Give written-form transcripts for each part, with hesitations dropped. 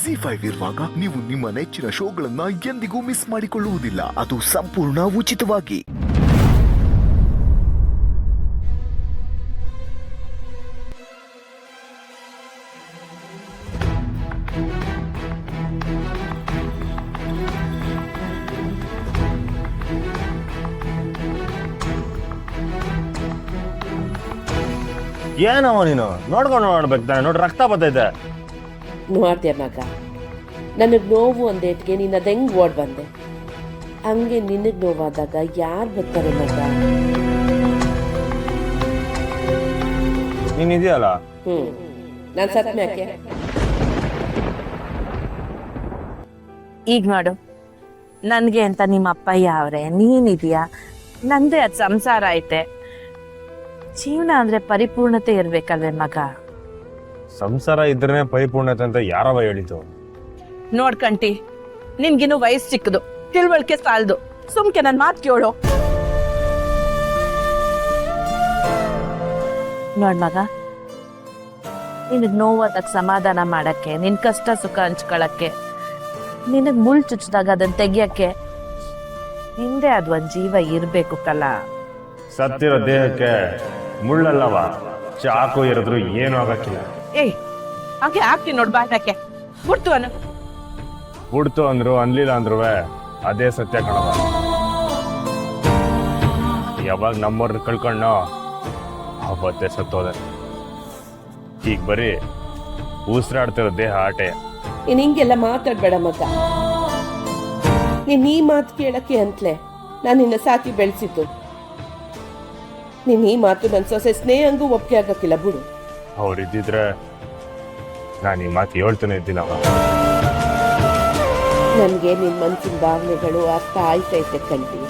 ZEE5 ಇರುವಾಗ ನೀವು ನಿಮ್ಮ ನೆಚ್ಚಿನ ಶೋಗಳನ್ನ ಎಂದಿಗೂ ಮಿಸ್ ಮಾಡಿಕೊಳ್ಳುವುದಿಲ್ಲ. ಅದು ಸಂಪೂರ್ಣ ಉಚಿತವಾಗಿ. ಏನವ ನೀನು ನೋಡ್ಕೊಂಡು ನೋಡ್ಬೇಕು ತಾನೆ, ನೋಡಿ ರಕ್ತ ಬರ್ತೈತೆ. ನೋಡ್ದೆ ಮಗ, ನನಗೆ ನೋವು ಅಂದೇಟ್ಗೆ ನೀನು ಅದು ಹೆಂಗೆ ಓಡ್ ಬಂದೆ, ಹಂಗೆ ನಿನಗೆ ನೋವಾದಾಗ ಯಾರು ಬರ್ತಾರೆ ಮಗ? ನೀನ್ ಇದೆಯಲ್ಲ, ನಾನು ಸತ್ ಮ್ಯಾಕೆ ಈಗ ನೋಡು, ನನಗೆ ಅಂತ ನಿಮ್ಮ ಅಪ್ಪಯ್ಯ ಅವ್ರೆ, ನೀನಿದೆಯಾ, ನಂದೇ ಅದು ಸಂಸಾರ ಐತೆ. ಜೀವನ ಅಂದ್ರೆ ಪರಿಪೂರ್ಣತೆ ಇರ್ಬೇಕಲ್ವೇ ಮಗ? ಸಂಸಾರ ಇದ್ರೆ ಪರಿಪೂರ್ಣತೆ ಅಂತ ಯಾರವ ಹೇಳಿತು? ನೋಡ್ಕಂಟಿ, ನಿನ್ಗಿನ್ನು ವಯಸ್ಸು ಚಿಕ್ಕದು, ತಿಳುವಳಿಕೆ ಸಾಲದು, ಸುಮ್ಕೆ ನನ್ನ ಮಾತು ಕೇಳು. ನೋಡ್ ಮಗ, ನಿನಗ್ ನೋವಾದಾಗ ಸಮಾಧಾನ ಮಾಡಕ್ಕೆ, ನಿನ್ ಕಷ್ಟ ಸುಖ ಹಂಚ್ಕೊಳಕ್ಕೆ, ನಿನಗ್ ಮುಳ್ ಚುಚ್ಚಿದಾಗ ಅದನ್ನ ತೆಗಿಯಕ್ಕೆ ಹಿಂದೆ ಅದು ಒಂದ್ ಜೀವ ಇರ್ಬೇಕು ಕಲ. ಸತ್ತಿರೋ ದೇಹಕ್ಕೆ ಮುಳ್ಳಲ್ಲವ, ಚಾಕು ಇರಿದ್ರು ಏನು ಆಗಕ್ಕಿಲ್ಲ. ಏಯ್, ಹಾಗೆ ಹಾಕ್ತೀನಿ ನೋಡ್ ಬಾಟಕ್ಕೆ, ಬಿಡ್ತು ಅನು. ಬಿಡ್ತು ಅಂದ್ರು ಅನ್ಲಿಲ್ಲ ಅಂದ್ರು ಅದೇ ಸತ್ಯ ಕಣವ. ಯಾವಾಗ ನಮ್ಮವ್ರನ್ನ ಕಳ್ಕೊಂಡೋ ಅವತ್ತೇ ಸತ್ತೋದೆ. ಈಗ ಬರೀ ಉಸಿರಾಡ್ತಿರೋ ದೇಹ ಆಟೆ. ನೀನು ಹಿಂಗೆಲ್ಲ ಮಾತಾಡ್ಬೇಡ ಮಗ. ನೀನು ಈ ಮಾತು ಕೇಳಕ್ಕೆ ಅಂತಲೇ ನಾನು ನಿನ್ನ ಸಾಕಿ ಬೆಳೆಸಿದ್ದು. ನೀನು ಈ ಮಾತು ನನ್ನ ಸೊಸೆ ಸ್ನೇಹಂಗೂ ಒಪ್ಪಿಗೆ ಆಗಕ್ಕಿಲ್ಲ ಬಿಡು. ಅವ್ರಿದ್ದಿದ್ರೆ ನಾನು ಈ ಮಾತು ಹೇಳ್ತಾನೆ ಇದ್ದೀನವ. ನನಗೆ ನಿನ್ನ ಮನಸ್ಸಿನ ಭಾವನೆಗಳು ಅರ್ಥ ಆಯ್ತೈತೆ ಕಂಡಿ.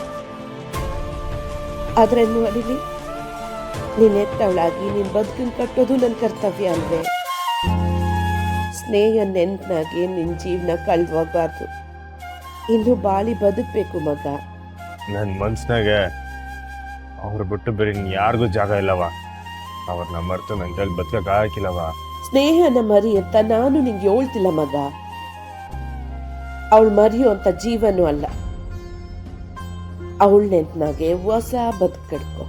ಆದ್ರೆ ನೋಡಿಲಿ, ನೀನು ಎತ್ತವಳಾಗಿ ನಿನ್ನ ಬದುಕನ್ನು ಕಟ್ಟೋದು ನನ್ನ ಕರ್ತವ್ಯ ಅಂದ್ರೆ ಸ್ನೇಹ ನೆನ್ಪನಾಗಿ ನಿನ್ನ ಜೀವನ ಕಳ್ದೋಗ್ಬಾರ್ದು. ಇನ್ನು ಬಾಳಿ ಬದುಕಬೇಕು ಮಗ. ನನ್ನ ಮನ್ಸಿನಾಗೆ ಅವ್ರು ಬಿಟ್ಟು ಬೇರೆ ಯಾರಿಗೂ ಜಾಗ ಇಲ್ಲವ. ಅವ್ರನ್ನ ಮರೆತು ನನ್ನ ಕೈಲಿ ಬದುಕಕ್ಕೆ ಆಗಿಲ್ಲವ. ಸ್ನೇಹನ ಮರಿ ಅಂತ ನಾನು ನಿಂಗೆ ಹೇಳ್ತಿಲ್ಲ ಮಗ. ಅವಳು ಮರಿಯೋ ಅಂತ ಜೀವನೂ ಅಲ್ಲ. ಅವಳ ನೆನ್ಪನಾಗೆ ಹೊಸ ಬದುಕು ಕಟ್ಕೊ.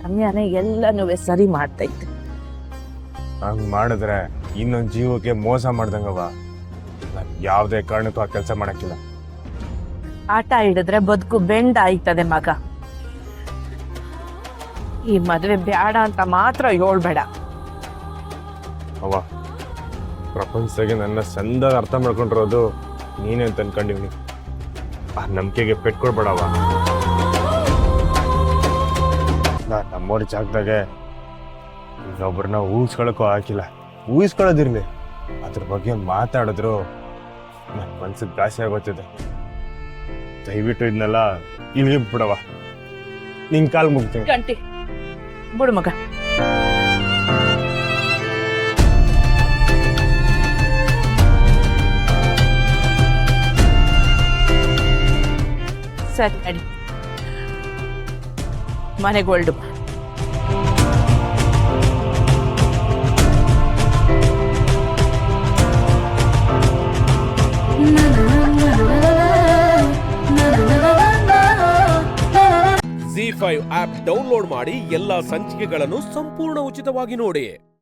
ಸಮಯನೇ ಎಲ್ಲನೂ ಸರಿ ಮಾಡ್ತೈತೆ. ಹಂಗ್ ಮಾಡಿದ್ರೆ ಇನ್ನೊಂದು ಜೀವಕ್ಕೆ ಮೋಸ ಮಾಡ್ದಂಗವ. ನಾನು ಯಾವುದೇ ಕಾರಣಕ್ಕೂ ಆ ಕೆಲಸ ಮಾಡಕ್ಕಿಲ್ಲ. ಆಟ ಹಿಡಿದ್ರೆ ಬದುಕು ಬೆಂಡ್ ಆಯ್ತದೆ ಮಗ. ಈ ಮದುವೆ ಬೇಡ ಅಂತ ಮಾತ್ರ ಹೇಳ್ಬೇಡ. ಅವ ಪ್ರಪಂಚದಾಗೆ ನನ್ನ ಸಂದಾಗ ಅರ್ಥ ಮಾಡ್ಕೊಂಡಿರೋದು ನೀನೇ ಅಂತ ಅನ್ಕೊಂಡಿವ್ನಿ. ಆ ನಂಬಿಕೆಗೆ ಪೆಟ್ಕೊಡ್ಬೇಡವ. ನಾನು ನಮ್ಮವ್ರ ಜಾಗದಾಗೆ ಇನ್ನೊಬ್ಬರನ್ನ ಊಹಿಸ್ಕೊಳಕ್ಕೂ ಹಾಕಿಲ್ಲ. ಊಹಿಸ್ಕೊಳ್ಳೋದಿರ್ಲಿ, ಅದ್ರ ಬಗ್ಗೆ ಮಾತಾಡಿದ್ರು ನನ್ನ ಮನ್ಸಿಗೆ ಗಾಸಿ ಆಗೋಗ್ತಿದೆ. ದಯವಿಟ್ಟು ಇದನ್ನೆಲ್ಲ ಇಲ್ಲಿಗೆ ಬಿಡವ. ನಿನ್ ಕಾಲ್ ಮುಗ್ತೀನಿ. ಗಂಟಿ ಬಿಡು ಮಗ. ಸರಿ ನಡಿ, ಮನೆಗೆ ಹೊರಡು. ZEE5 ಆಪ್ ಡೌನ್ಲೋಡ್ ಮಾಡಿ ಎಲ್ಲಾ ಸಂಚಿಕೆಗಳನ್ನು ಸಂಪೂರ್ಣ ಉಚಿತವಾಗಿ ನೋಡಿ.